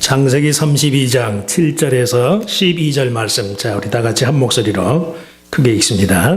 창세기 32장 7절에서 12절 말씀, 자 우리 다 같이 한 목소리로 크게 읽습니다.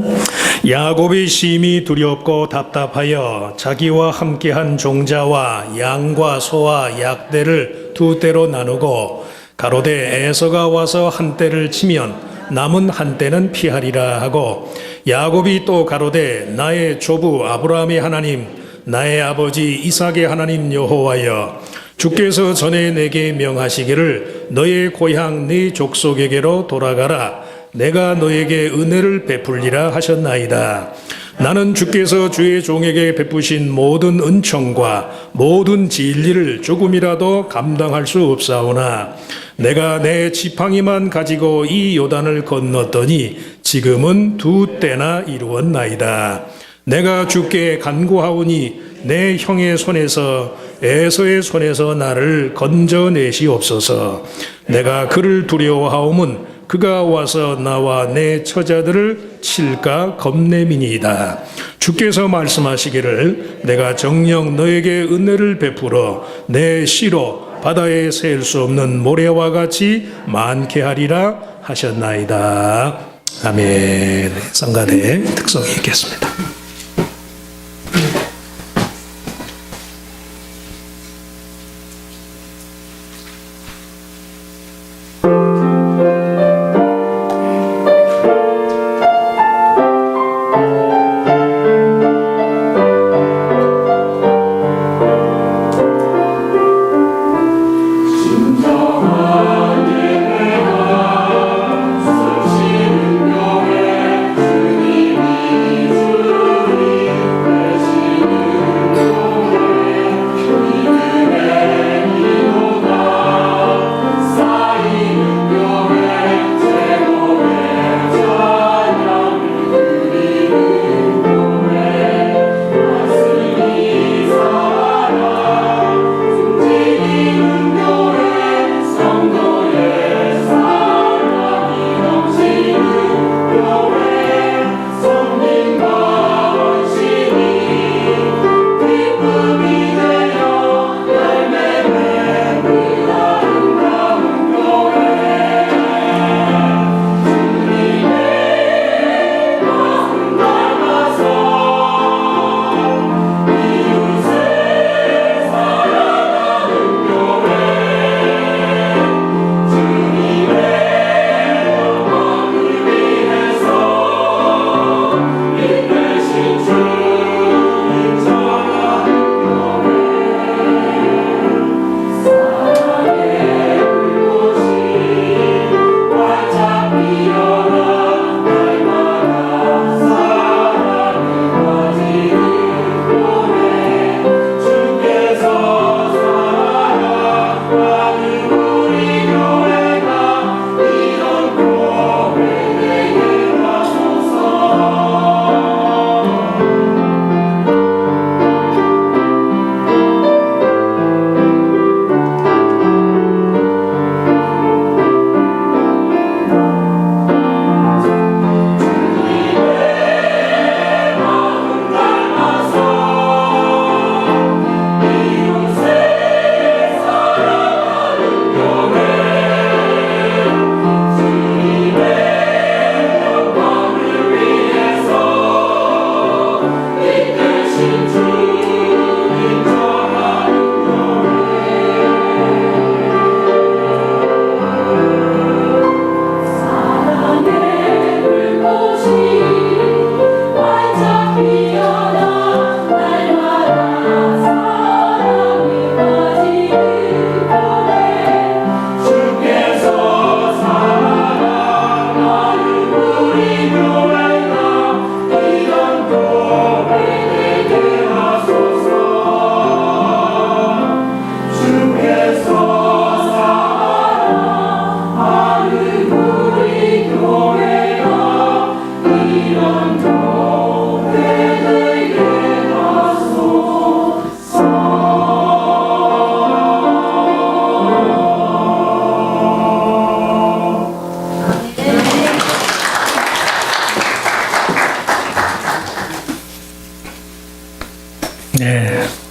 야곱이 심히 두렵고 답답하여 자기와 함께한 종자와 양과 소와 약대를 두 떼로 나누고 가로되 에서가 와서 한 떼를 치면 남은 한 떼는 피하리라 하고, 야곱이 또 가로되 나의 조부 아브라함의 하나님 나의 아버지 이삭의 하나님 여호와여, 주께서 전에 내게 명하시기를 너의 고향 네 족속에게로 돌아가라, 내가 너에게 은혜를 베풀리라 하셨나이다. 나는 주께서 주의 종에게 베푸신 모든 은총과 모든 진리를 조금이라도 감당할 수 없사오나 내가 내 지팡이만 가지고 이 요단을 건넜더니 지금은 두 때나 이루었나이다. 내가 주께 간구하오니 내 형의 손에서 에서의 손에서 나를 건져내시옵소서. 내가 그를 두려워하오면 그가 와서 나와 내 처자들을 칠까 겁내미니이다. 주께서 말씀하시기를 내가 정녕 너에게 은혜를 베풀어 내 씨로 바다에 셀 수 없는 모래와 같이 많게 하리라 하셨나이다. 아멘. 성가대 특성이 있겠습니다.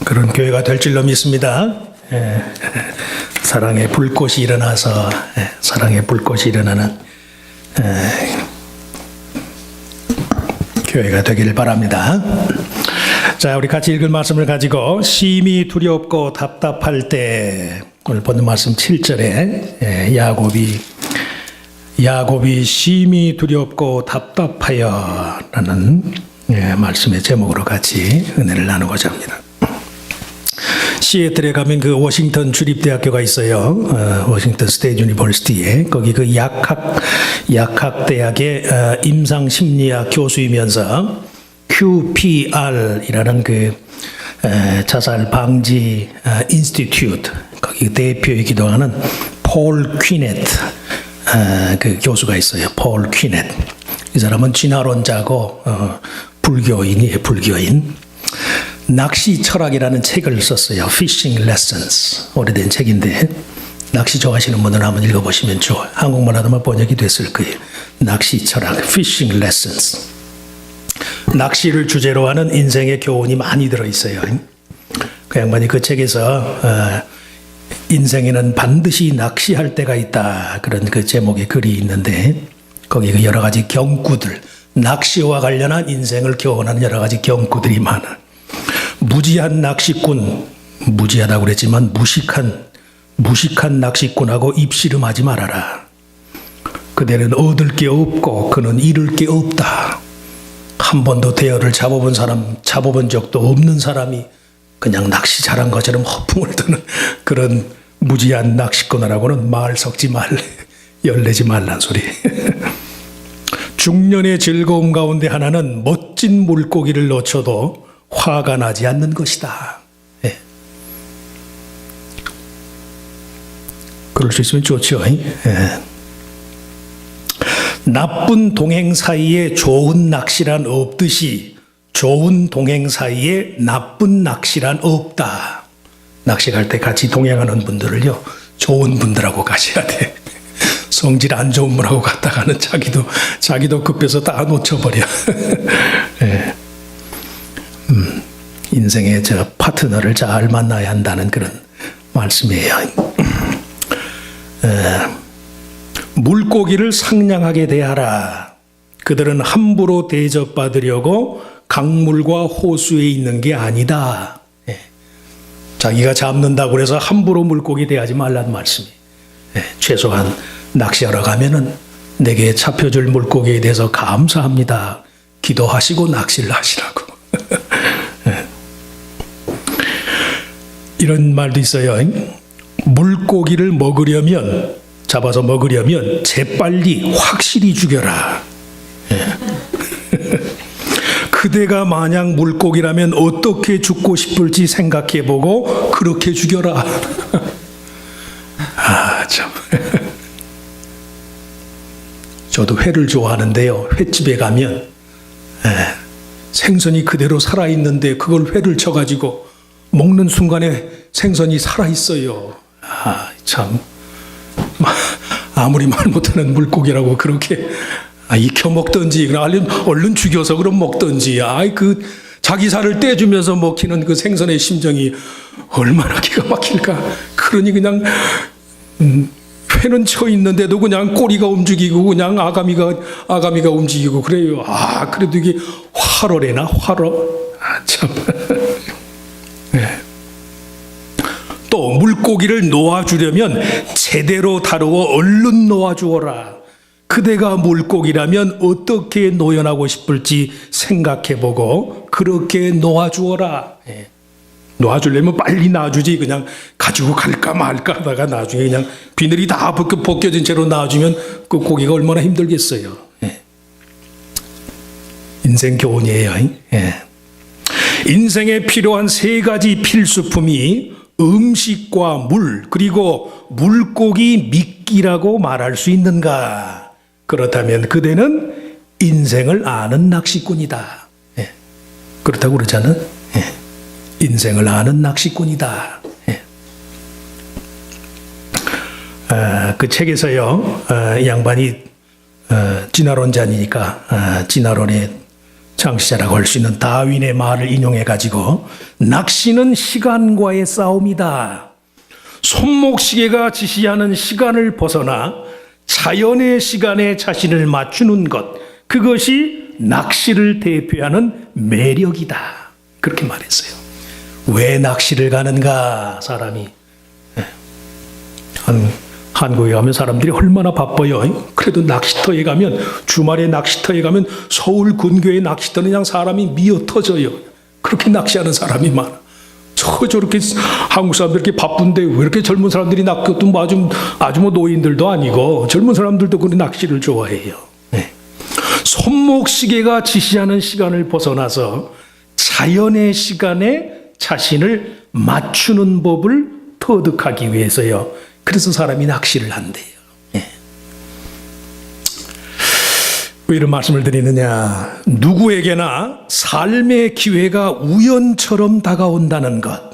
그런 교회가 될 줄로 믿습니다. 사랑의 불꽃이 일어나서 사랑의 불꽃이 일어나는 교회가 되기를 바랍니다. 자, 우리 같이 읽을 말씀을 가지고 심히 두렵고 답답할 때 오늘 보는 말씀 7절에 야곱이 심히 두렵고 답답하여 라는 말씀의 제목으로 같이 은혜를 나누고자 합니다. 시애틀에 가면 그 워싱턴 주립대학교가 있어요. 워싱턴 스테이트 유니버시티에. 거기 그 약학대학의 임상심리학 교수이면서 QPR이라는 그 자살 방지 인스티튜트 거기 대표이기도 하는 폴 퀴넷 그 교수가 있어요. 폴 퀴넷. 이 사람은 진화론자고 불교인이에요. 불교인. 낚시 철학이라는 책을 썼어요. Fishing Lessons. 오래된 책인데 낚시 좋아하시는 분들은 한번 읽어보시면 좋아요. 한국말로도 번역이 됐을 거예요. 낚시 철학, Fishing Lessons. 낚시를 주제로 하는 인생의 교훈이 많이 들어있어요. 그 양반이 그 책에서 인생에는 반드시 낚시할 때가 있다. 그런 그 제목의 글이 있는데 거기 그 여러 가지 경구들, 낚시와 관련한 인생을 교훈하는 여러 가지 경구들이 많아. 무지한 낚시꾼, 무지하다고 그랬지만 무식한 낚시꾼하고 입씨름하지 말아라. 그대는 얻을 게 없고 그는 잃을 게 없다. 한 번도 대어를 잡아본 적도 없는 사람이 그냥 낚시 잘한 것처럼 허풍을 드는 그런 무지한 낚시꾼하고는 말 섞지 말래. 열내지 말란 소리. 중년의 즐거움 가운데 하나는 멋진 물고기를 놓쳐도 화가 나지 않는 것이다. 예. 그럴 수 있으면 좋죠. 예. 나쁜 동행 사이에 좋은 낚시란 없듯이 좋은 동행 사이에 나쁜 낚시란 없다. 낚시 갈 때 같이 동행하는 분들을요, 좋은 분들하고 가셔야 돼. 성질 안 좋은 분하고 갔다가는 자기도 급해서 다 놓쳐버려. 예. 인생의 저 파트너를 잘 만나야 한다는 그런 말씀이에요. 물고기를 상냥하게 대하라. 그들은 함부로 대접받으려고 강물과 호수에 있는 게 아니다. 예. 자기가 잡는다고 해서 함부로 물고기 대하지 말라는 말씀이에요. 예. 최소한 낚시하러 가면은 내게 잡혀줄 물고기에 대해서 감사합니다. 기도하시고 낚시를 하시라고. 이런 말도 있어요. 물고기를 잡아서 먹으려면 재빨리 확실히 죽여라. 그대가 만약 물고기라면 어떻게 죽고 싶을지 생각해보고 그렇게 죽여라. 아, 참. 저도 회를 좋아하는데요. 횟집에 가면 생선이 그대로 살아있는데 그걸 회를 쳐가지고 먹는 순간에 생선이 살아있어요. 아, 참. 아무리 말 못하는 물고기라고 그렇게 익혀 먹든지 얼른 죽여서 그럼 먹든지 자기 살을 떼주면서 먹히는 그 생선의 심정이 얼마나 기가 막힐까. 그러니 그냥 회는 쳐 있는데도 그냥 꼬리가 움직이고 그냥 아가미가 움직이고 그래요. 그래도 이게 활어래나 활어. 참. 네. 또 물고기를 놓아주려면 제대로 다루어 얼른 놓아주어라. 그대가 물고기라면 어떻게 노연하고 싶을지 생각해보고 그렇게 놓아주어라. 예. 놓아주려면 빨리 놔주지 그냥 가지고 갈까 말까 하다가 나중에 그냥 비늘이 다 벗겨진 채로 놔주면 그 고기가 얼마나 힘들겠어요. 예. 인생 교훈이에요. 예. 인생에 필요한 세 가지 필수품이 음식과 물 그리고 물고기 미끼라고 말할 수 있는가? 그렇다면 그대는 인생을 아는 낚시꾼이다. 예. 그렇다고 그러잖아. 예. 인생을 아는 낚시꾼이다. 예. 그 책에서요, 이 양반이 진화론자니까 진화론의 창시자라고 할 수 있는 다윈의 말을 인용해 가지고 낚시는 시간과의 싸움이다. 손목시계가 지시하는 시간을 벗어나 자연의 시간에 자신을 맞추는 것, 그것이 낚시를 대표하는 매력이다. 그렇게 말했어요. 왜 낚시를 가는가, 사람이. 한국에 가면 사람들이 얼마나 바빠요. 그래도 낚시터에 가면, 주말에 낚시터에 가면 서울 근교의 낚시터는 그냥 사람이 미어 터져요. 그렇게 낚시하는 사람이 많아. 저렇게 한국 사람들 이렇게 바쁜데 왜 이렇게 젊은 사람들이 낚시도 뭐 아주 뭐 노인들도 아니고 젊은 사람들도 그 낚시를 좋아해요. 네. 손목시계가 지시하는 시간을 벗어나서 자연의 시간에 자신을 맞추는 법을 터득하기 위해서요. 그래서 사람이 낚시를 한대요. 네. 왜 이런 말씀을 드리느냐? 누구에게나 삶의 기회가 우연처럼 다가온다는 것,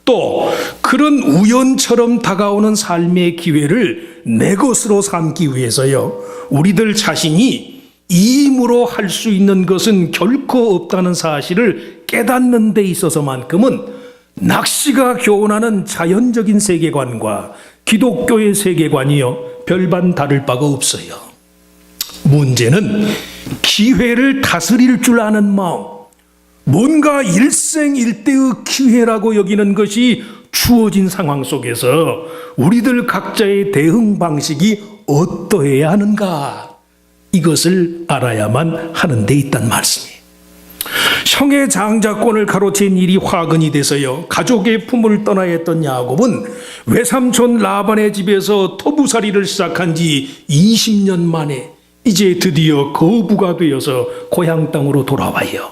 또 그런 우연처럼 다가오는 삶의 기회를 내 것으로 삼기 위해서요, 우리들 자신이 이 힘으로 할 수 있는 것은 결코 없다는 사실을 깨닫는 데 있어서만큼은 낚시가 교훈하는 자연적인 세계관과 기독교의 세계관이요, 별반 다를 바가 없어요. 문제는 기회를 다스릴 줄 아는 마음, 뭔가 일생일대의 기회라고 여기는 것이 주어진 상황 속에서 우리들 각자의 대응 방식이 어떠해야 하는가, 이것을 알아야만 하는 데 있단 말씀이에요. 형의 장자권을 가로챈 일이 화근이 돼서요, 가족의 품을 떠나야 했던 야곱은 외삼촌 라반의 집에서 터부살이를 시작한 지 20년 만에 이제 드디어 거부가 되어서 고향 땅으로 돌아와요.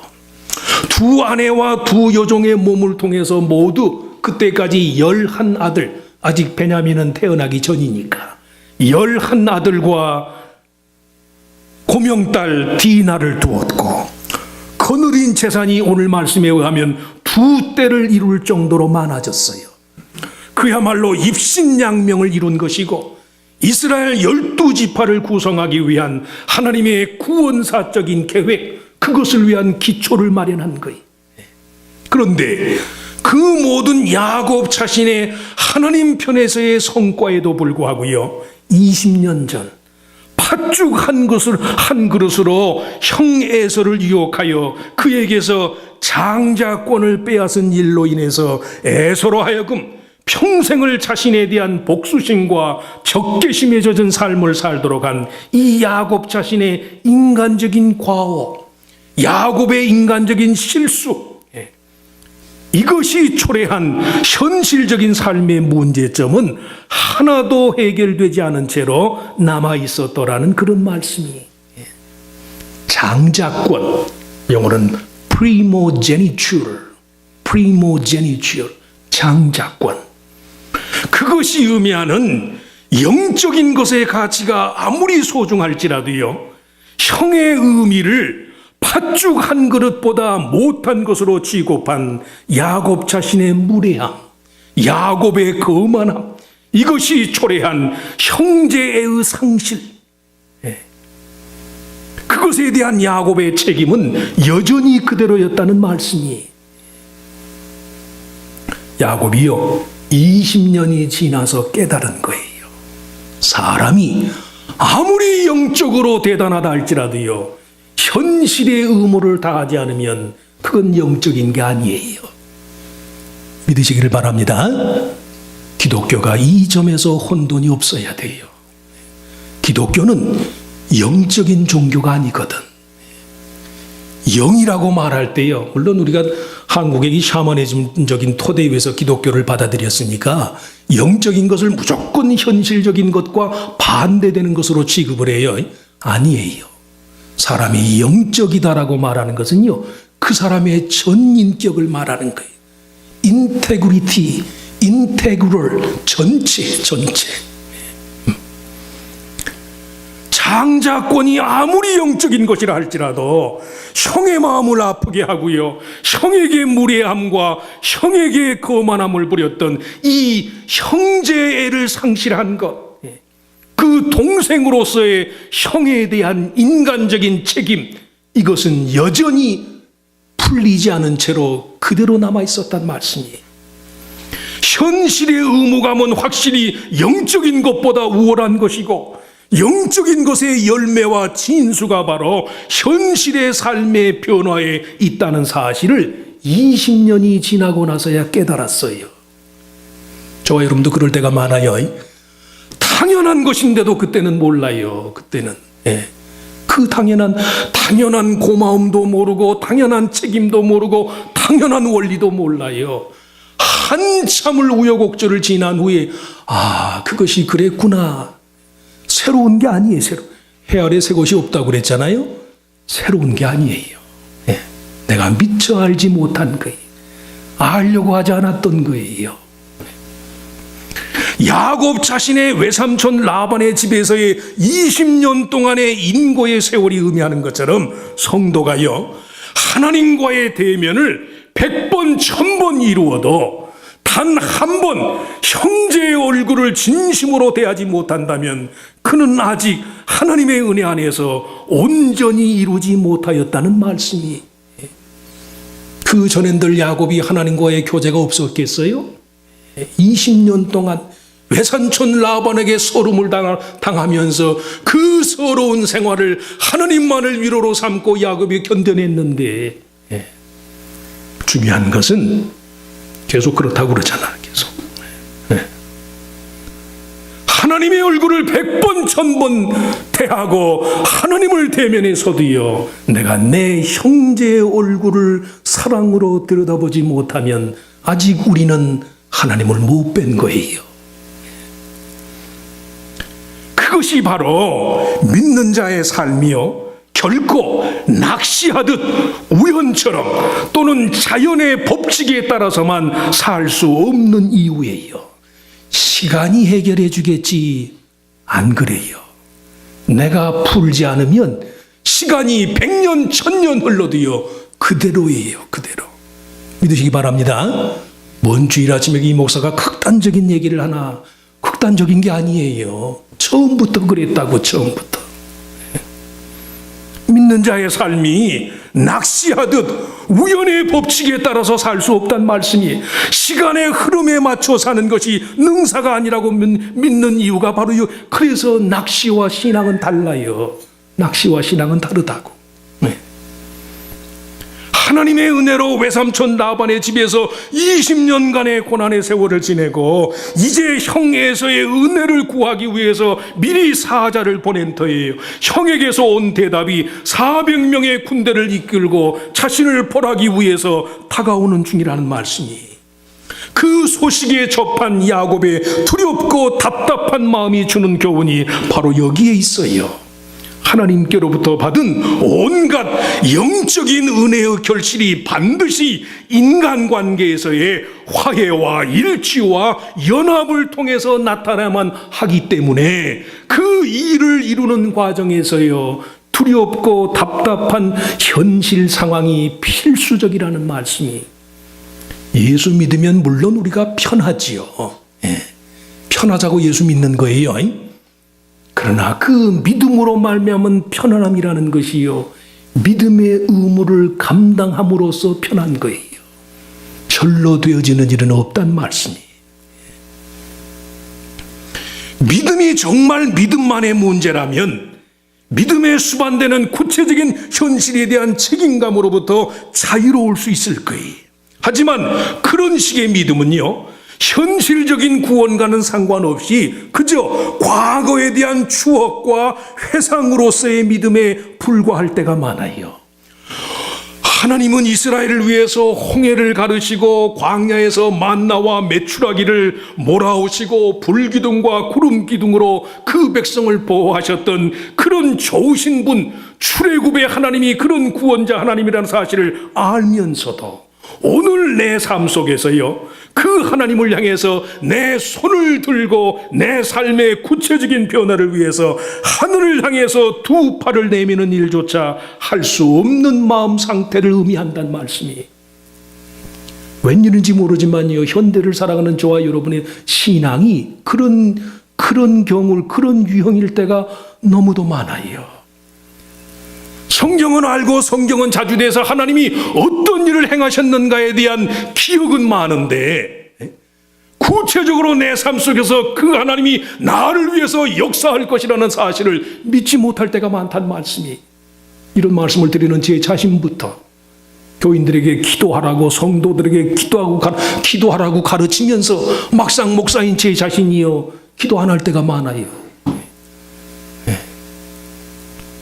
두 아내와 두 여종의 몸을 통해서 모두 그때까지 11아들, 아직 베냐민은 태어나기 전이니까 11아들과 고명딸 디나를 두었고, 거느린 재산이 오늘 말씀에 의하면 2대를 이룰 정도로 많아졌어요. 그야말로 입신양명을 이룬 것이고 이스라엘 12지파를 구성하기 위한 하나님의 구원사적인 계획, 그것을 위한 기초를 마련한 거예요. 그런데 그 모든 야곱 자신의 하나님 편에서의 성과에도 불구하고요, 20년 전 팥죽 한 그릇으로 형 에서를 유혹하여 그에게서 장자권을 빼앗은 일로 인해서 에서로 하여금 평생을 자신에 대한 복수심과 적개심에 젖은 삶을 살도록 한 이 야곱 자신의 인간적인 과오, 야곱의 인간적인 실수, 이것이 초래한 현실적인 삶의 문제점은 하나도 해결되지 않은 채로 남아있었더라는 그런 말씀이, 장자권, 영어는 primogeniture, 장자권, 그것이 의미하는 영적인 것의 가치가 아무리 소중할지라도요, 형의 의미를 팥죽 한 그릇보다 못한 것으로 취급한 야곱 자신의 무례함, 야곱의 거만함, 이것이 초래한 형제의 상실, 그것에 대한 야곱의 책임은 여전히 그대로였다는 말씀이, 야곱이요 20년이 지나서 깨달은 거예요. 사람이 아무리 영적으로 대단하다 할지라도요, 현실의 의무를 다하지 않으면 그건 영적인 게 아니에요. 믿으시기를 바랍니다. 기독교가 이 점에서 혼돈이 없어야 돼요. 기독교는 영적인 종교가 아니거든. 영이라고 말할 때요, 물론 우리가 한국의 이 샤머니즘적인 토대 위에서 기독교를 받아들였으니까 영적인 것을 무조건 현실적인 것과 반대되는 것으로 취급을 해요. 아니에요. 사람이 영적이다라고 말하는 것은요, 그 사람의 전 인격을 말하는 거예요. 인테그리티, 인테그럴, 전체. 장자권이 아무리 영적인 것이라 할지라도 형의 마음을 아프게 하고요, 형에게 무례함과 형에게 거만함을 부렸던 이 형제애를 상실한 것, 그 동생으로서의 형에 대한 인간적인 책임, 이것은 여전히 풀리지 않은 채로 그대로 남아 있었단 말씀이에요. 현실의 의무감은 확실히 영적인 것보다 우월한 것이고, 영적인 것의 열매와 진수가 바로 현실의 삶의 변화에 있다는 사실을 20년이 지나고 나서야 깨달았어요. 저와 여러분도 그럴 때가 많아요. 당연한 것인데도 그때는 몰라요. 그때는 그 당연한 고마움도 모르고, 당연한 책임도 모르고, 당연한 원리도 몰라요. 한참을 우여곡절을 지난 후에 그것이 그랬구나. 새로운 게 아니에요. 해 아래 새 것이 없다고 그랬잖아요. 새로운 게 아니에요. 내가 미처 알지 못한 거예요. 알려고 하지 않았던 거예요. 야곱 자신의 외삼촌 라반의 집에서의 20년 동안의 인고의 세월이 의미하는 것처럼, 성도가요, 하나님과의 대면을 100번 1000번 이루어도 단 한 번 형제의 얼굴을 진심으로 대하지 못한다면 그는 아직 하나님의 은혜 안에서 온전히 이루지 못하였다는 말씀이. 그 전엔들 야곱이 하나님과의 교제가 없었겠어요? 20년 동안 외삼촌 라반에게 서름을 당하면서 그 서러운 생활을 하나님만을 위로로 삼고 야곱이 견뎌냈는데, 중요한 것은 계속 그렇다고 그러잖아. 계속 하나님의 얼굴을 100번 1000번 대하고 하나님을 대면해서도요, 내가 내 형제의 얼굴을 사랑으로 들여다보지 못하면 아직 우리는 하나님을 못 뵌 거예요. 그것이 바로 믿는 자의 삶이요, 결코 낚시하듯 우연처럼 또는 자연의 법칙에 따라서만 살 수 없는 이유예요. 시간이 해결해 주겠지, 안 그래요. 내가 풀지 않으면 시간이 100년 1000년 흘러도요 그대로예요. 그대로 믿으시기 바랍니다. 먼 주일 아침에 이 목사가 극단적인 얘기를 하나, 극단적인 게 아니에요. 처음부터 그랬다고. 처음부터. 믿는 자의 삶이 낚시하듯 우연의 법칙에 따라서 살 수 없단 말씀이, 시간의 흐름에 맞춰 사는 것이 능사가 아니라고 믿는 이유가 바로 그래서 낚시와 신앙은 달라요. 낚시와 신앙은 다르다고. 하나님의 은혜로 외삼촌 라반의 집에서 20년간의 고난의 세월을 지내고 이제 형에서의 은혜를 구하기 위해서 미리 사자를 보낸 터예요. 형에게서 온 대답이 400명의 군대를 이끌고 자신을 벌하기 위해서 다가오는 중이라는 말씀이, 그 소식에 접한 야곱의 두렵고 답답한 마음이 주는 교훈이 바로 여기에 있어요. 하나님께로부터 받은 온갖 영적인 은혜의 결실이 반드시 인간관계에서의 화해와 일치와 연합을 통해서 나타나야만 하기 때문에 그 일을 이루는 과정에서요, 두렵고 답답한 현실 상황이 필수적이라는 말씀이. 예수 믿으면 물론 우리가 편하지요. 편하자고 예수 믿는 거예요. 그러나 그 믿음으로 말미암은 편안함이라는 것이요, 믿음의 의무를 감당함으로써 편한 거예요. 절로 되어지는 일은 없단 말씀이. 믿음이 정말 믿음만의 문제라면 믿음에 수반되는 구체적인 현실에 대한 책임감으로부터 자유로울 수 있을 거예요. 하지만 그런 식의 믿음은요, 현실적인 구원과는 상관없이 그저 과거에 대한 추억과 회상으로서의 믿음에 불과할 때가 많아요. 하나님은 이스라엘을 위해서 홍해를 가르시고 광야에서 만나와 메추라기를 몰아오시고 불기둥과 구름기둥으로 그 백성을 보호하셨던 그런 좋으신 분, 출애굽의 하나님이 그런 구원자 하나님이라는 사실을 알면서도 오늘 내 삶 속에서요, 그 하나님을 향해서 내 손을 들고 내 삶의 구체적인 변화를 위해서 하늘을 향해서 두 팔을 내미는 일조차 할 수 없는 마음 상태를 의미한다는 말씀이. 웬일인지 모르지만요, 현대를 살아가는 저와 여러분의 신앙이 그런 경우, 그런 유형일 때가 너무도 많아요. 성경은 알고 성경은 자주돼서 하나님이 어떤 일을 행하셨는가에 대한 기억은 많은데 구체적으로 내 삶 속에서 그 하나님이 나를 위해서 역사할 것이라는 사실을 믿지 못할 때가 많다는 말씀이, 이런 말씀을 드리는 제 자신부터 교인들에게 기도하라고, 성도들에게 기도하라고 가르치면서 막상 목사인 제 자신이요 기도 안 할 때가 많아요.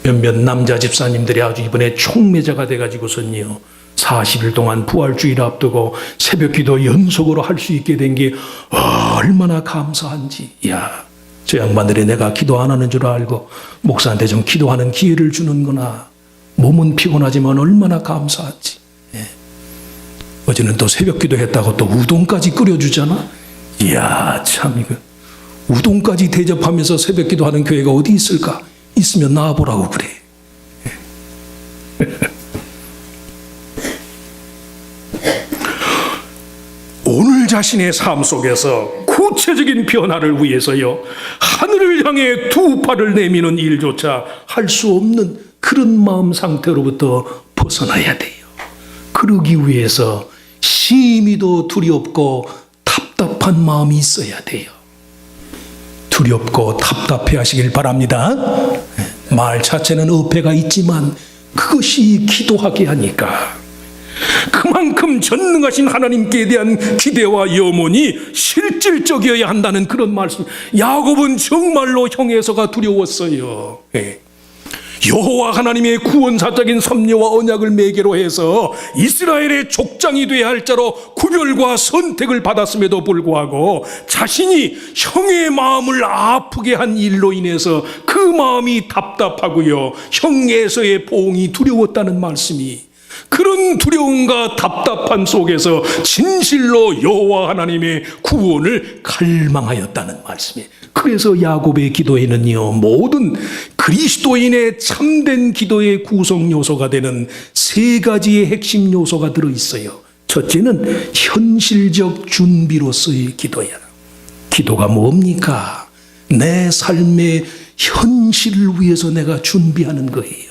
몇몇 남자 집사님들이 아주 이번에 총매자가 돼가지고선요 40일 동안 부활주의를 앞두고 새벽기도 연속으로 할 수 있게 된 게 얼마나 감사한지. 야, 저 양반들이 내가 기도 안 하는 줄 알고 목사한테 좀 기도하는 기회를 주는구나. 몸은 피곤하지만 얼마나 감사하지. 예. 어제는 또 새벽기도 했다고 또 우동까지 끓여주잖아. 이야, 참 이거 우동까지 대접하면서 새벽기도 하는 교회가 어디 있을까? 있으면 나와보라고 그래. 오늘 자신의 삶 속에서 구체적인 변화를 위해서요 하늘을 향해 두 팔을 내미는 일조차 할 수 없는 그런 마음 상태로부터 벗어나야 돼요. 그러기 위해서 심히도 두렵고 답답한 마음이 있어야 돼요. 두렵고 답답해 하시길 바랍니다. 말 자체는 어폐가 있지만 그것이 기도하게 하니까 그만큼 전능하신 하나님께 대한 기대와 염원이 실질적이어야 한다는 그런 말씀. 야곱은 정말로 형에서가 두려웠어요. 여호와 하나님의 구원사적인 섭리와 언약을 매개로 해서 이스라엘의 족장이 되어야 할 자로 구별과 선택을 받았음에도 불구하고 자신이 형의 마음을 아프게 한 일로 인해서 그 마음이 답답하고요 형 에서의 보응이 두려웠다는 말씀이, 그런 두려움과 답답한 속에서 진실로 여호와 하나님의 구원을 갈망하였다는 말씀이에요. 그래서 야곱의 기도에는요 모든 그리스도인의 참된 기도의 구성 요소가 되는 세 가지의 핵심 요소가 들어있어요. 첫째는 현실적 준비로서의 기도야. 기도가 뭡니까? 내 삶의 현실을 위해서 내가 준비하는 거예요.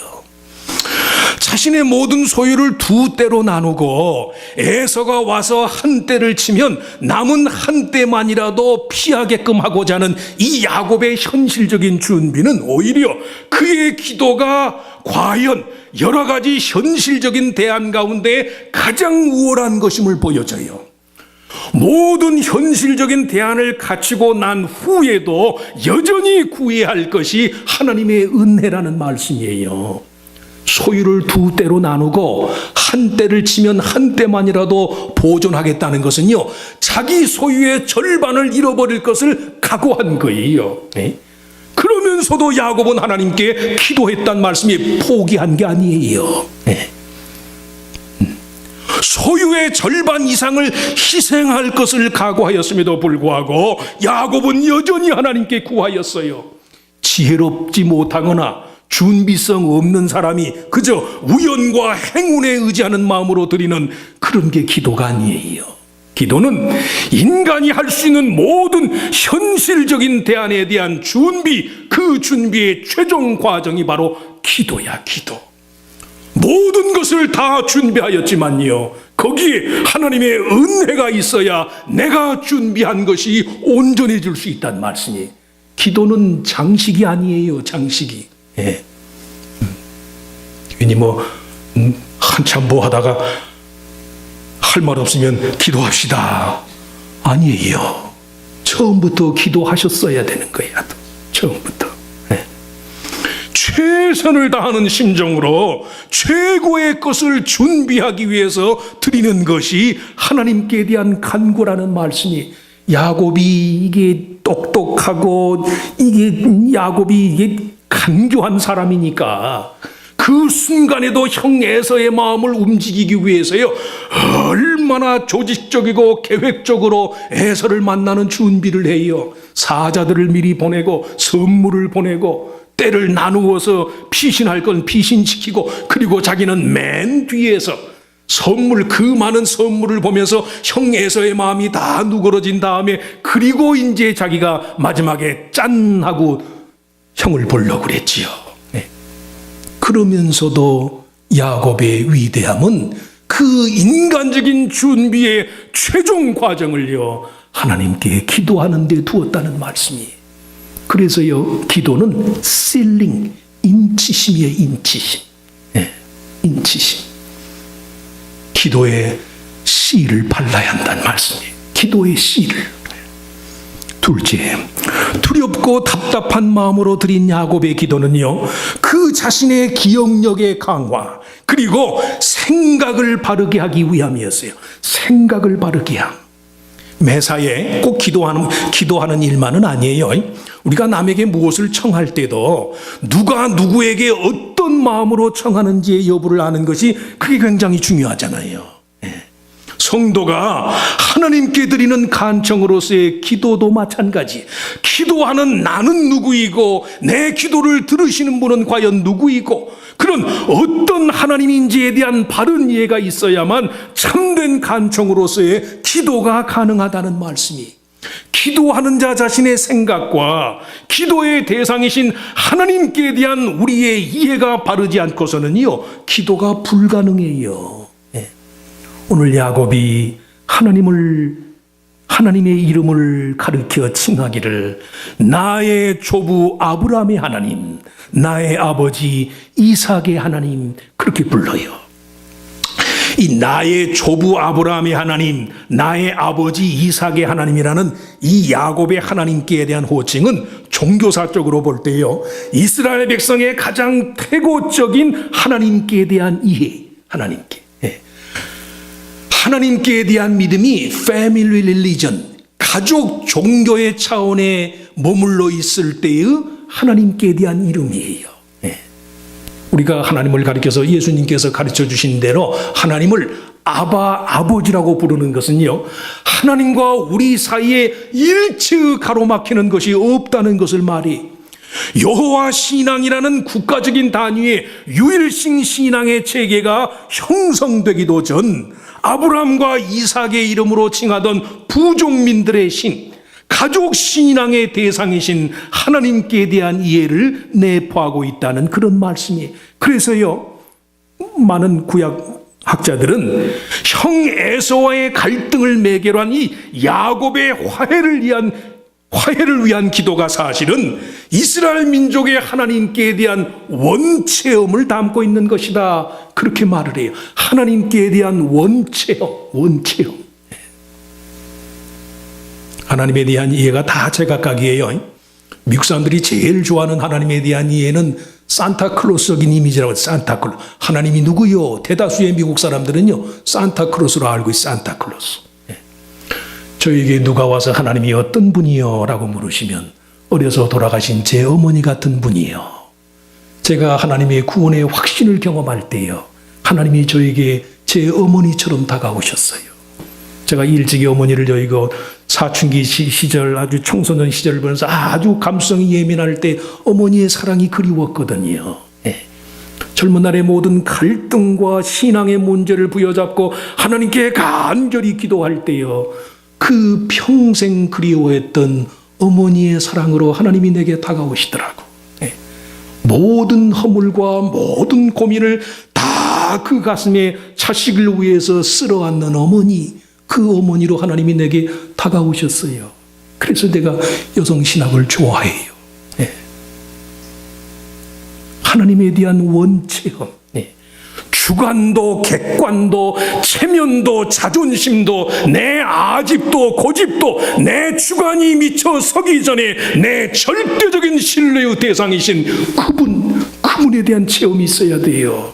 자신의 모든 소유를 두 때로 나누고 에서가 와서 한 때를 치면 남은 한 때만이라도 피하게끔 하고자 하는 이 야곱의 현실적인 준비는 오히려 그의 기도가 과연 여러 가지 현실적인 대안 가운데 가장 우월한 것임을 보여줘요. 모든 현실적인 대안을 갖추고 난 후에도 여전히 구해야 할 것이 하나님의 은혜라는 말씀이에요. 소유를 두 때로 나누고 한 때를 치면 한 때만이라도 보존하겠다는 것은요 자기 소유의 절반을 잃어버릴 것을 각오한 거예요. 그러면서도 야곱은 하나님께 기도했단 말씀이 포기한 게 아니에요. 소유의 절반 이상을 희생할 것을 각오하였음에도 불구하고 야곱은 여전히 하나님께 구하였어요. 지혜롭지 못하거나 준비성 없는 사람이 그저 우연과 행운에 의지하는 마음으로 드리는 그런 게 기도가 아니에요. 기도는 인간이 할 수 있는 모든 현실적인 대안에 대한 준비, 그 준비의 최종 과정이 바로 기도야, 기도. 모든 것을 다 준비하였지만요 거기에 하나님의 은혜가 있어야 내가 준비한 것이 온전해질 수 있다는 말씀이. 기도는 장식이 아니에요, 장식이. 괜히 한참 하다가 할 말 없으면 기도합시다. 아니에요. 처음부터 기도하셨어야 되는 거야. 처음부터. 최선을 다하는 심정으로 최고의 것을 준비하기 위해서 드리는 것이 하나님께 대한 간구라는 말씀이. 야곱이 이게 똑똑하고 야곱이 간교한 사람이니까 그 순간에도 형 에서의 마음을 움직이기 위해서요 얼마나 조직적이고 계획적으로 에서를 만나는 준비를 해요. 사자들을 미리 보내고 선물을 보내고 때를 나누어서 피신할 건 피신시키고, 그리고 자기는 맨 뒤에서 그 많은 선물을 보면서 형 에서의 마음이 다 누그러진 다음에 그리고 이제 자기가 마지막에 짠 하고 형을 보려고 그랬지요. 그러면서도 야곱의 위대함은 그 인간적인 준비의 최종 과정을요 하나님께 기도하는 데 두었다는 말씀이에요. 그래서요, 기도는 실링, 인치심이에요. 인치심. 네, 인치심. 기도에 씨를 발라야 한다는 말씀이에요. 기도의 씨를. 둘째, 두렵고 답답한 마음으로 드린 야곱의 기도는요, 그 자신의 기억력의 강화, 그리고 생각을 바르게 하기 위함이었어요. 생각을 바르게 함. 매사에 꼭 기도하는 일만은 아니에요. 우리가 남에게 무엇을 청할 때도 누가 누구에게 어떤 마음으로 청하는지의 여부를 아는 것이 그게 굉장히 중요하잖아요. 성도가 하나님께 드리는 간청으로서의 기도도 마찬가지. 기도하는 나는 누구이고 내 기도를 들으시는 분은 과연 누구이고 그런 어떤 하나님인지에 대한 바른 이해가 있어야만 참된 간청으로서의 기도가 가능하다는 말씀이, 기도하는 자 자신의 생각과 기도의 대상이신 하나님께 대한 우리의 이해가 바르지 않고서는요, 기도가 불가능해요. 오늘 야곱이 하나님의 이름을 가르쳐 칭하기를 나의 조부 아브라함의 하나님, 나의 아버지 이삭의 하나님, 그렇게 불러요. 이 나의 조부 아브라함의 하나님, 나의 아버지 이삭의 하나님이라는 이 야곱의 하나님께 대한 호칭은 종교사적으로 볼 때요, 이스라엘 백성의 가장 태고적인 하나님께 대한 이해, 하나님께 대한 믿음이 family religion, 가족 종교의 차원에 머물러 있을 때의 하나님께 대한 이름이에요. 우리가 하나님을 가리켜서 예수님께서 가르쳐 주신 대로 하나님을 아버지라고 부르는 것은요, 하나님과 우리 사이에 일체 가로막히는 것이 없다는 것을 말해. 여호와 신앙이라는 국가적인 단위의 유일신 신앙의 체계가 형성되기도 전 아브라함과 이삭의 이름으로 칭하던 부족민들의 신, 가족 신앙의 대상이신 하나님께 대한 이해를 내포하고 있다는 그런 말씀이에요. 그래서요, 많은 구약 학자들은 형 에서와의 갈등을 매개로 한 이 야곱의 화해를 위한 기도가 사실은 이스라엘 민족의 하나님께 대한 원체험을 담고 있는 것이다, 그렇게 말을 해요. 하나님께 대한 원체험. 하나님에 대한 이해가 다 제각각이에요. 미국 사람들이 제일 좋아하는 하나님에 대한 이해는 산타클로스적인 이미지라고 해요. 산타클로스. 하나님이 누구요? 대다수의 미국 사람들은요, 산타클로스로 알고 있어요. 산타클로스. 저에게 누가 와서 하나님이 어떤 분이요? 라고 물으시면 어려서 돌아가신 제 어머니 같은 분이요. 제가 하나님의 구원의 확신을 경험할 때요, 하나님이 저에게 제 어머니처럼 다가오셨어요. 제가 일찍이 어머니를 저희가 사춘기 시절, 아주 청소년 시절을 보면서 아주 감성이 예민할 때 어머니의 사랑이 그리웠거든요. 젊은 날의 모든 갈등과 신앙의 문제를 부여잡고 하나님께 간절히 기도할 때요, 그 평생 그리워했던 어머니의 사랑으로 하나님이 내게 다가오시더라고. 모든 허물과 모든 고민을 다 그 가슴에 자식을 위해서 쓸어안는 어머니, 그 어머니로 하나님이 내게 다가오셨어요. 그래서 내가 여성신학을 좋아해요. 하나님에 대한 원체험, 주관도 객관도 체면도 자존심도 내 아집도 고집도 내 주관이 미쳐 서기 전에 내 절대적인 신뢰의 대상이신 그분에 대한 체험이 있어야 돼요.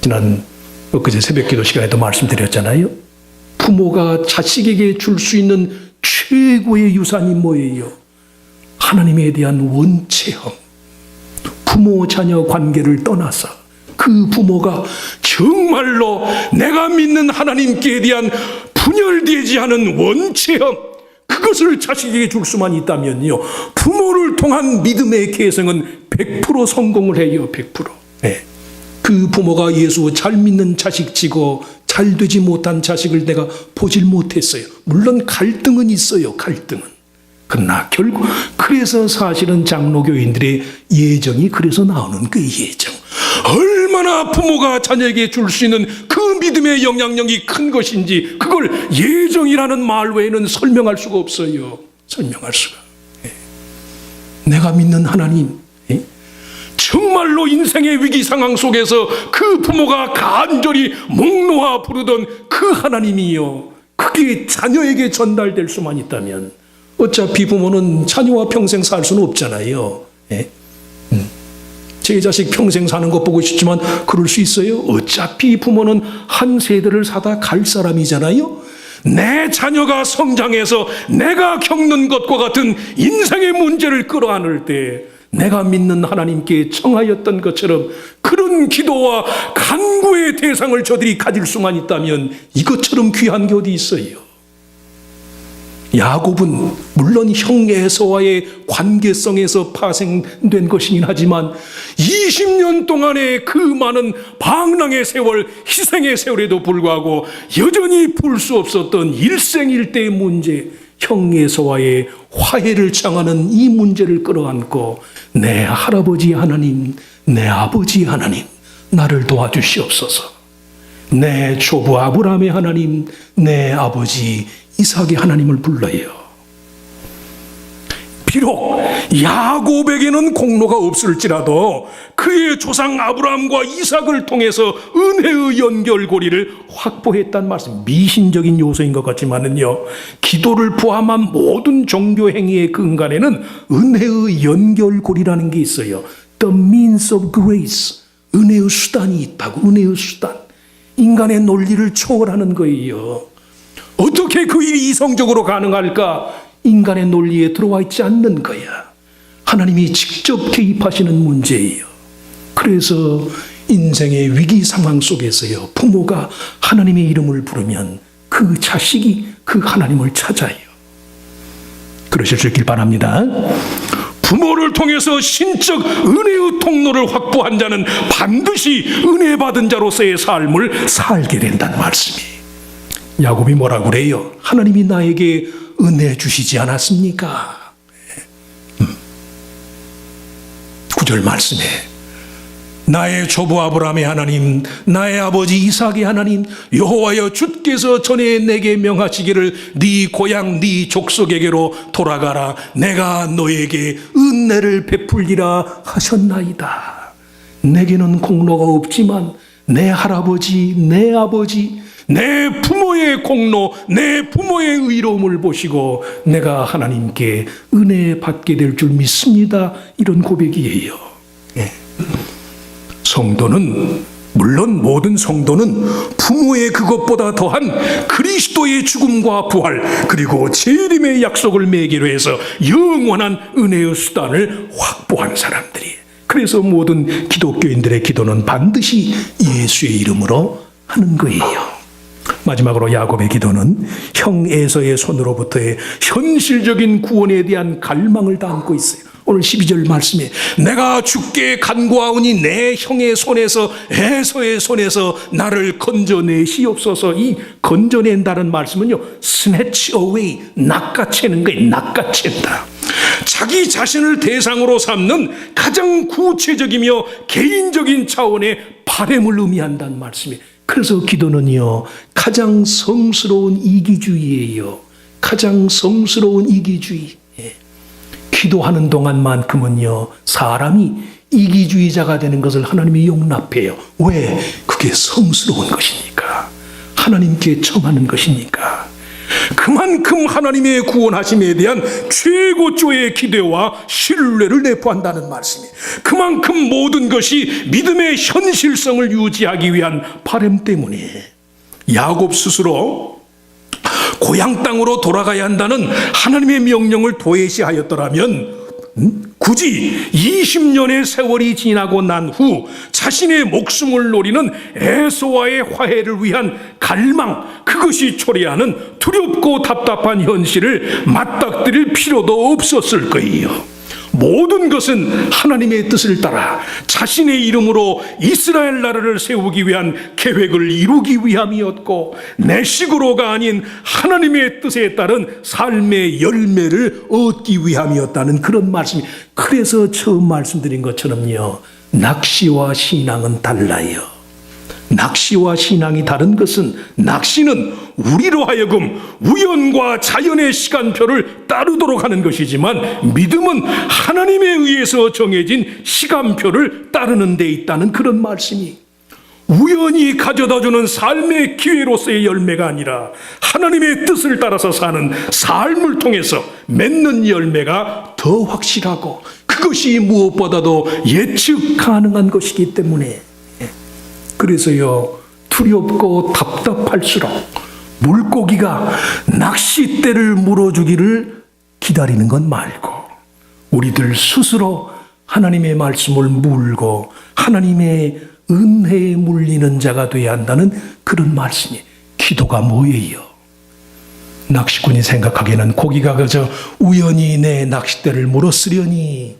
지난 엊그제 새벽기도 시간에도 말씀드렸잖아요. 부모가 자식에게 줄 수 있는 최고의 유산이 뭐예요? 하나님에 대한 원체험. 부모 자녀 관계를 떠나서 그 부모가 정말로 내가 믿는 하나님께 대한 분열되지 않은 원체험, 그것을 자식에게 줄 수만 있다면요, 부모를 통한 믿음의 계승은 100% 성공을 해요. 100%. 그 부모가 예수 잘 믿는 자식치고 잘 되지 못한 자식을 내가 보질 못했어요. 물론 갈등은 있어요. 갈등은. 그러나 결국 그래서 사실은 장로교인들의 예정이 그래서 나오는 그 예정. 얼마나 얼마나 부모가 자녀에게 줄 수 있는 그 믿음의 영향력이 큰 것인지 그걸 예정이라는 말 외에는 설명할 수가 없어요. 설명할 수가. 내가 믿는 하나님, 정말로 인생의 위기 상황 속에서 그 부모가 간절히 목 놓아 부르던 그 하나님이요, 그게 자녀에게 전달될 수만 있다면, 어차피 부모는 자녀와 평생 살 수는 없잖아요. 제 자식 평생 사는 것 보고 싶지만 그럴 수 있어요? 어차피 부모는 한 세대를 사다 갈 사람이잖아요. 내 자녀가 성장해서 내가 겪는 것과 같은 인생의 문제를 끌어안을 때 내가 믿는 하나님께 청하였던 것처럼 그런 기도와 간구의 대상을 저들이 가질 수만 있다면 이것처럼 귀한 게 어디 있어요? 야곱은 물론 형 에서와의 관계성에서 파생된 것이긴 하지만 20년 동안의 그 많은 방랑의 세월, 희생의 세월에도 불구하고 여전히 풀 수 없었던 일생일대의 문제, 형 에서와의 화해를 청하는 이 문제를 끌어안고 내 할아버지 하나님, 내 아버지 하나님, 나를 도와주시옵소서. 내 조부 아브라함의 하나님, 내 아버지 이삭의 하나님을 불러요. 비록 야곱에게는 공로가 없을지라도 그의 조상 아브라함과 이삭을 통해서 은혜의 연결고리를 확보했단 말씀. 미신적인 요소인 것 같지만은요, 기도를 포함한 모든 종교 행위의 근간에는 은혜의 연결고리라는 게 있어요. The means of grace, 은혜의 수단이 있다고. 은혜의 수단, 인간의 논리를 초월하는 거예요. 어떻게 그 일이 이성적으로 가능할까? 인간의 논리에 들어와 있지 않는 거야. 하나님이 직접 개입하시는 문제예요. 그래서 인생의 위기 상황 속에서요, 부모가 하나님의 이름을 부르면 그 자식이 그 하나님을 찾아요. 그러실 수 있길 바랍니다. 부모를 통해서 신적 은혜의 통로를 확보한 자는 반드시 은혜 받은 자로서의 삶을 살게 된다는 말씀이에요. 야곱이 뭐라고 그래요? 하나님이 나에게 은혜 주시지 않았습니까? 9절 말씀에 나의 조부 아브라함의 하나님, 나의 아버지 이삭의 하나님 여호와여, 주께서 전에 내게 명하시기를 네 고향 네 족속에게로 돌아가라, 내가 너에게 은혜를 베풀리라 하셨나이다. 내게는 공로가 없지만 내 할아버지, 내 아버지, 내 부모의 공로, 내 부모의 의로움을 보시고 내가 하나님께 은혜 받게 될 줄 믿습니다. 이런 고백이에요. 성도는, 물론 모든 성도는 부모의 그것보다 더한 그리스도의 죽음과 부활, 그리고 재림의 약속을 매개로 해서 영원한 은혜의 수단을 확보한 사람들이에요. 그래서 모든 기독교인들의 기도는 반드시 예수의 이름으로 하는 거예요. 마지막으로 야곱의 기도는 형 에서의 손으로부터의 현실적인 구원에 대한 갈망을 담고 있어요. 오늘 12절 말씀에 내가 주께 간구하오니 내 형의 손에서, 에서의 손에서 나를 건져내시옵소서. 이 건져낸다는 말씀은요, snatch away, 낚아채는 거예요. 낚아챈다. 자기 자신을 대상으로 삼는 가장 구체적이며 개인적인 차원의 바램을 의미한다는 말씀이에요. 그래서 기도는요, 가장 성스러운 이기주의예요. 가장 성스러운 이기주의. 기도하는 동안만큼은요, 사람이 이기주의자가 되는 것을 하나님이 용납해요. 왜? 그게 성스러운 것이니까. 하나님께 청하는 것이니까. 그만큼 하나님의 구원하심에 대한 최고조의 기대와 신뢰를 내포한다는 말씀이에요. 그만큼 모든 것이 믿음의 현실성을 유지하기 위한 바람 때문에 야곱 스스로 고향 땅으로 돌아가야 한다는 하나님의 명령을 도외시하였더라면 굳이 20년의 세월이 지나고 난 후 자신의 목숨을 노리는 에서와의 화해를 위한 갈망, 그것이 초래하는 두렵고 답답한 현실을 맞닥뜨릴 필요도 없었을 거예요. 모든 것은 하나님의 뜻을 따라 자신의 이름으로 이스라엘 나라를 세우기 위한 계획을 이루기 위함이었고, 내 식으로가 아닌 하나님의 뜻에 따른 삶의 열매를 얻기 위함이었다는 그런 말씀이. 그래서 처음 말씀드린 것처럼요, 낚시와 신앙은 달라요. 낚시와 신앙이 다른 것은, 낚시는 우리로 하여금 우연과 자연의 시간표를 따르도록 하는 것이지만, 믿음은 하나님에 의해서 정해진 시간표를 따르는 데 있다는 그런 말씀이, 우연히 가져다주는 삶의 기회로서의 열매가 아니라 하나님의 뜻을 따라서 사는 삶을 통해서 맺는 열매가 더 확실하고, 그것이 무엇보다도 예측 가능한 것이기 때문에, 그래서요, 두렵고 답답할수록 물고기가 낚싯대를 물어주기를 기다리는 건 말고, 우리들 스스로 하나님의 말씀을 물고 하나님의 은혜에 물리는 자가 되어야 한다는 그런 말씀이, 기도가 뭐예요? 낚시꾼이 생각하기에는 고기가 그저 우연히 내 낚싯대를 물었으려니,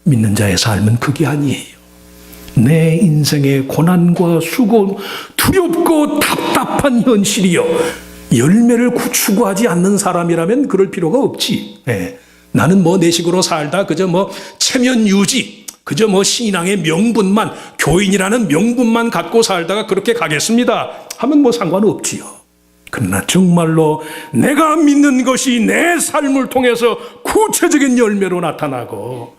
믿는 자의 삶은 그게 아니에요. 내 인생의 고난과 수고, 두렵고 답답한 현실이요, 열매를 추구하지 않는 사람이라면 그럴 필요가 없지. 나는 내 식으로 살다 그저 체면 유지, 그저 신앙의 명분만, 교인이라는 명분만 갖고 살다가 그렇게 가겠습니다 하면 상관없지요. 그러나 정말로 내가 믿는 것이 내 삶을 통해서 구체적인 열매로 나타나고,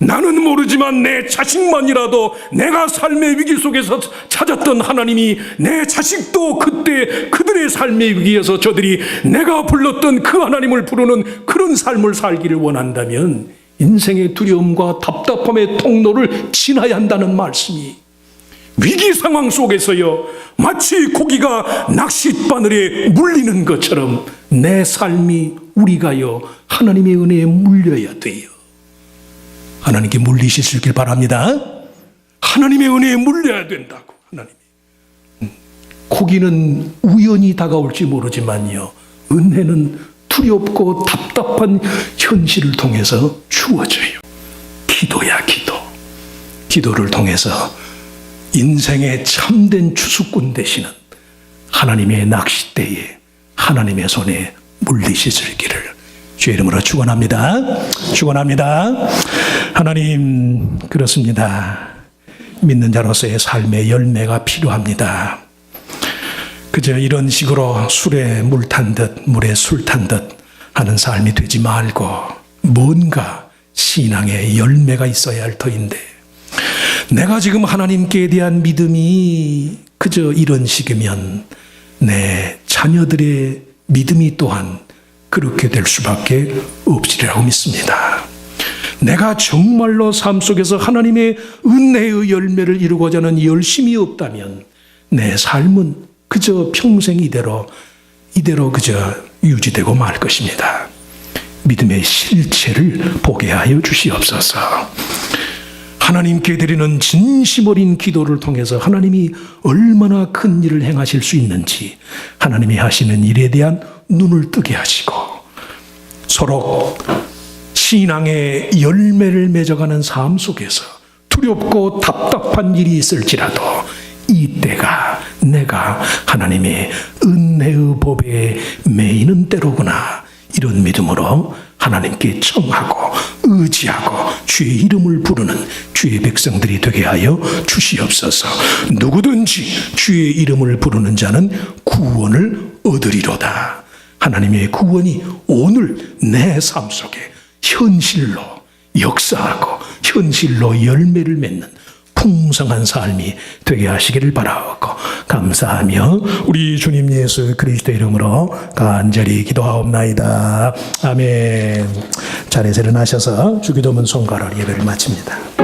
나는 모르지만 내 자식만이라도 내가 삶의 위기 속에서 찾았던 하나님이, 내 자식도 그때 그들의 삶의 위기에서 저들이 내가 불렀던 그 하나님을 부르는 그런 삶을 살기를 원한다면, 인생의 두려움과 답답함의 통로를 지나야 한다는 말씀이, 위기 상황 속에서요, 마치 고기가 낚싯바늘에 물리는 것처럼 내 삶이, 우리가요, 하나님의 은혜에 물려야 돼요. 하나님께 물리실 수 있길 바랍니다. 하나님의 은혜에 물려야 된다고. 하나님이, 고기는 우연히 다가올지 모르지만요, 은혜는 두렵고 답답한 현실을 통해서 주어져요. 기도야, 기도. 기도를 통해서 인생의 참된 추수꾼 되시는 하나님의 낚싯대에, 하나님의 손에 물리시기를 주의 이름으로 축원합니다. 축원합니다. 하나님, 그렇습니다. 믿는 자로서의 삶의 열매가 필요합니다. 그저 이런 식으로 술에 물 탄 듯, 물에 술 탄 듯 하는 삶이 되지 말고, 뭔가 신앙의 열매가 있어야 할 터인데, 내가 지금 하나님께 대한 믿음이 그저 이런 식이면 내 자녀들의 믿음이 또한 그렇게 될 수밖에 없으리라고 믿습니다. 내가 정말로 삶 속에서 하나님의 은혜의 열매를 이루고자 하는 열심이 없다면 내 삶은 그저 평생 이대로 그저 유지되고 말 것입니다. 믿음의 실체를 보게 하여 주시옵소서. 하나님께 드리는 진심 어린 기도를 통해서 하나님이 얼마나 큰 일을 행하실 수 있는지, 하나님이 하시는 일에 대한 눈을 뜨게 하시고, 서로 신앙의 열매를 맺어가는 삶 속에서 두렵고 답답한 일이 있을지라도, 이때가 내가 하나님의 은혜의 법에 매이는 때로구나, 이런 믿음으로 하나님께 청하고 의지하고 주의 이름을 부르는 주의 백성들이 되게 하여 주시옵소서. 누구든지 주의 이름을 부르는 자는 구원을 얻으리로다. 하나님의 구원이 오늘 내 삶 속에 현실로 역사하고 현실로 열매를 맺는 풍성한 삶이 되게 하시기를 바라고 감사하며 우리 주님 예수 그리스도 이름으로 간절히 기도하옵나이다. 아멘. 자리에서 일어나셔서 주기도문 송가로 예배를 마칩니다.